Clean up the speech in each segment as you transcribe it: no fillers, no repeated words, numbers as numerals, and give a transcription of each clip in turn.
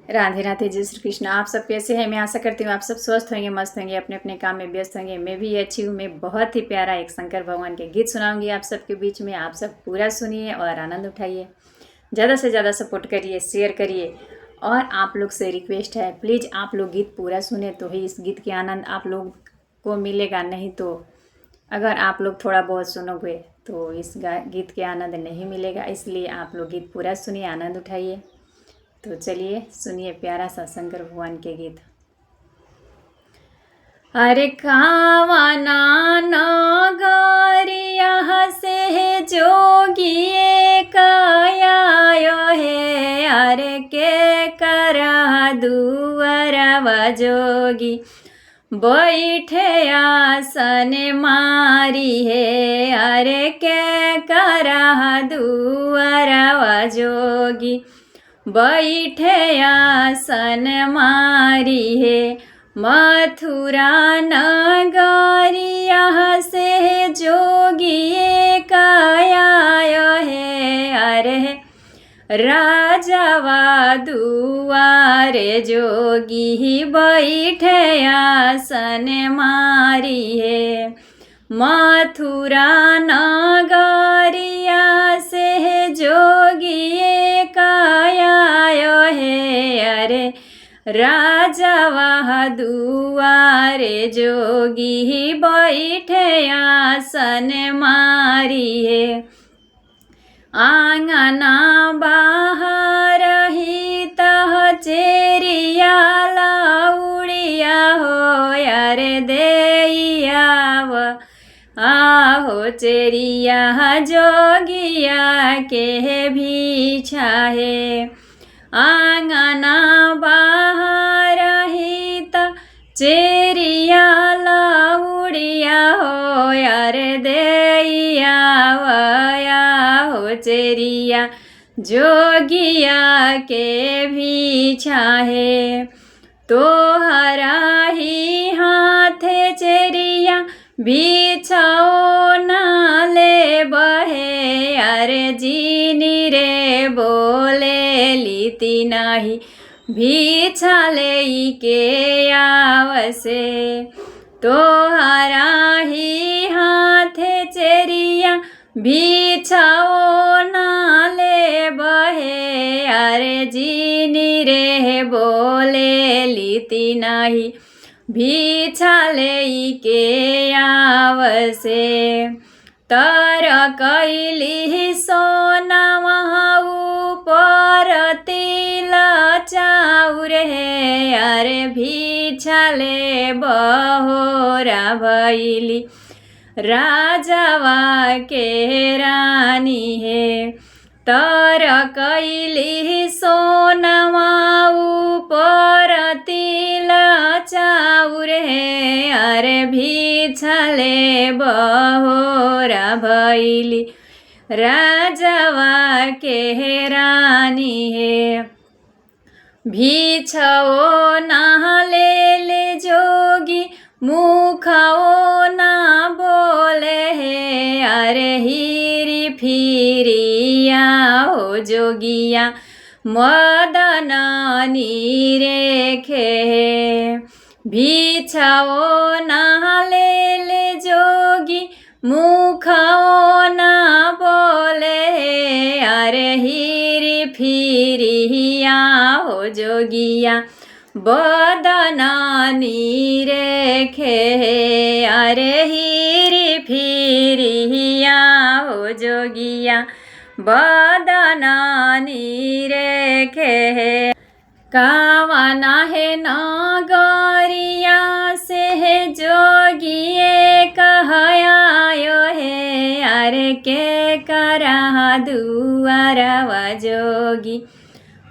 राधे राधे, जय श्री कृष्ण। आप सब कैसे हैं? मैं आशा करती हूँ आप सब स्वस्थ होंगे, मस्त होंगे, अपने अपने काम में व्यस्त होंगे। मैं भी अच्छी हूँ। मैं बहुत ही प्यारा एक शंकर भगवान के गीत सुनाऊंगी आप सबके बीच में। आप सब पूरा सुनिए और आनंद उठाइए। ज़्यादा से ज़्यादा सपोर्ट करिए, शेयर करिए। और आप लोग से रिक्वेस्ट है, प्लीज़ आप लोग गीत पूरा सुने तो ही इस गीत के आनंद आप लोग को मिलेगा। नहीं तो अगर आप लोग थोड़ा बहुत सुनोगे तो इस गीत के आनंद नहीं मिलेगा। इसलिए आप लोग गीत पूरा सुनिए, आनंद उठाइए। तो चलिए सुनिए प्यारा सा शंकर भगवान के गीत। अरे कावना नगरिया से जोगिए कायो है, अरे के करा दुअरवा जोगी बैठे आसन मारी है, अरे के करा दुअरवा जोगी बैठे आसन मारी है। मथुरा नगरिया से जोगिए काया है, अरे राजावा दुआरे जोगी बैठे आसन मारी है। मथुरा नगरिया से जोगिए काया है, अरे राजावा दुआरे जोगी बैठे आसन मारी है। आंगना बाहर ही तह चेरिया लाउड़िया हो, अरे देइयाव आहो चेरिया जोगिया के भी छाहे। आंगना बाहर ही त चेरिया लाउड़िया हो, अरे देइयाव हो चेरिया जोगिया के भी छाहे। तोहरा ही हाथे चेरिया बिछाओ नाले बहे, अरे जीनी रे बोले लीती नाही बिछाले के आवसे। तोहरा ही हाथे चेरिया बिछाओ नाले बहे, अरे जीनी रे बोले लीती नाही बिछाले के आवसे। तर कैली सोना ऊपर तिल चाउर है, अरे बिछाले बहोरा भैली राजावा के रानी है। तर कैली सोनमा ऊपर तिल चाउर है, अरे बिछाले बहोरा भैली राजावा के रानी है। बिछाओ ना ले जोगी मुखाओ ना बोले है, अरे हिरी फिरिया हो जोगिया मदन नीरेखे। बिछाओ ना ले जोगी मुखाओ ना बोले है, अरे हिरी फिरिया हो जोगिया बदन नीरेखे, अरे हिरी फिरिया हो जोगिया बदन नीरेखे। कावना है नगरिया से जोगिए कहयायो है, अरे के करा दुआरवा जोगी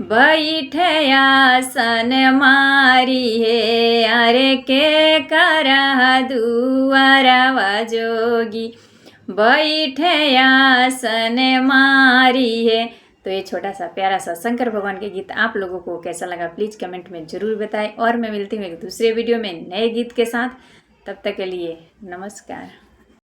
बैठे आसन मारी है, अरे के करा दुआरवा जोगी बैठे आसन मारी है। तो ये छोटा सा प्यारा सा शंकर भगवान के गीत आप लोगों को कैसा लगा प्लीज़ कमेंट में ज़रूर बताएं। और मैं मिलती हूँ एक दूसरे वीडियो में नए गीत के साथ। तब तक के लिए नमस्कार।